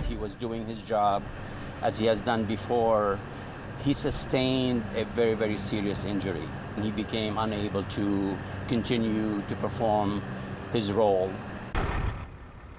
he was doing his job as he has done before, he sustained a very, very serious injury, and he became unable to continue to perform his role.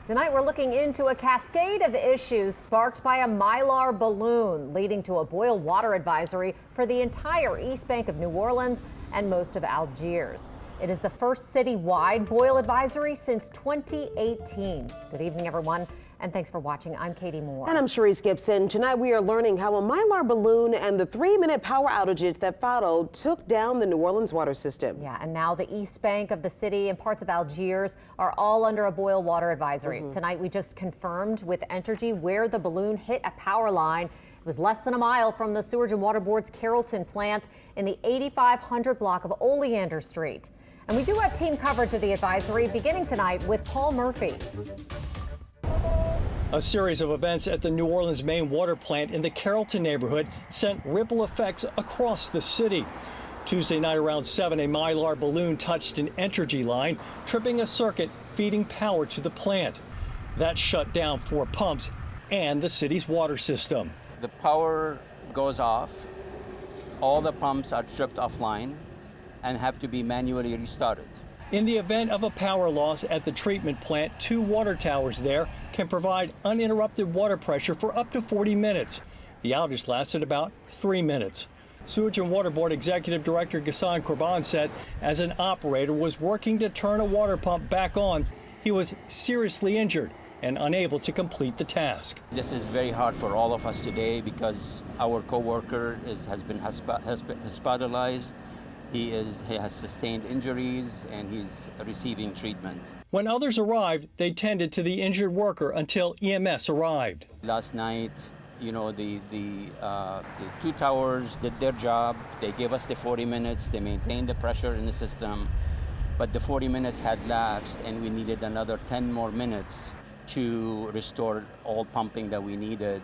Tonight, we're looking into a cascade of issues sparked by a Mylar balloon, leading to a boil water advisory for the entire East Bank of New Orleans and most of Algiers. It is the first citywide boil advisory since 2018. Good evening, everyone, and thanks for watching. I'm Katie Moore. And I'm Sharice Gibson. Tonight, we are learning how a Mylar balloon and the 3-minute power outages that followed took down the New Orleans water system. Yeah, and now the East Bank of the city and parts of Algiers are all under a boil water advisory. Tonight, we just confirmed with Entergy where the balloon hit a power line. It was less than a mile from the Sewage and Water Board's Carrollton plant in the 8500 block of Oleander Street. And we do have team coverage of the advisory beginning tonight with Paul Murphy. A series of events at the New Orleans main water plant in the Carrollton neighborhood sent ripple effects across the city. Tuesday night around 7, a Mylar balloon touched an Entergy line, tripping a circuit feeding power to the plant. That shut down 4 pumps and the city's water system. The power goes off, all the pumps are tripped offline and have to be manually restarted. In the event of a power loss at the treatment plant, 2 water towers there can provide uninterrupted water pressure for up to 40 minutes. The outage lasted about 3 minutes. Sewage and Water Board Executive Director Ghassan Korban said as an operator was working to turn a water pump back on, he was seriously injured and unable to complete the task. This is very hard for all of us today because our coworker has been hospitalized. He has sustained injuries and he's receiving treatment. When others arrived, they tended to the injured worker until EMS arrived. Last night, you know, the 2 towers did their job. They gave us the 40 minutes. They maintained the pressure in the system, but the 40 minutes had lapsed and we needed another 10 more minutes to restore all pumping that we needed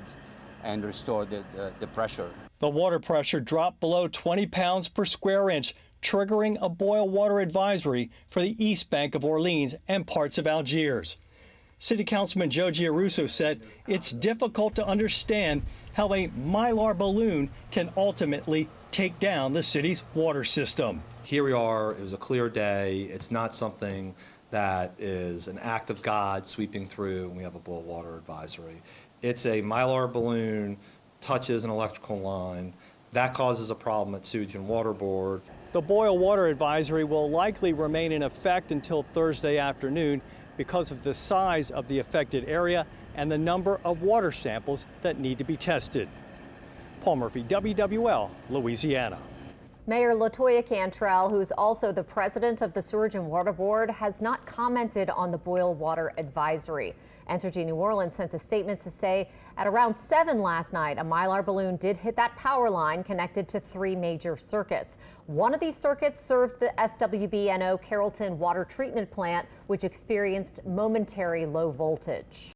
and restore the pressure. The water pressure dropped below 20 pounds per square inch, triggering a boil water advisory for the East Bank of Orleans and parts of Algiers. City Councilman Joe Giarrusso said it's difficult to understand how a Mylar balloon can ultimately take down the city's water system. Here we are, it was a clear day. It's not something that is an act of God sweeping through and we have a boil water advisory. It's a Mylar balloon touches an electrical line. That causes a problem at Sewage and Water Board. The boil water advisory will likely remain in effect until Thursday afternoon because of the size of the affected area and the number of water samples that need to be tested. Paul Murphy, WWL, Louisiana. Mayor LaToya Cantrell, who's also the president of the Sewage and Water Board, has not commented on the boil water advisory. Entergy New Orleans sent a statement to say at around 7 last night, a Mylar balloon did hit that power line connected to 3 major circuits. One of these circuits served the S&WB Carrollton water treatment plant, which experienced momentary low voltage.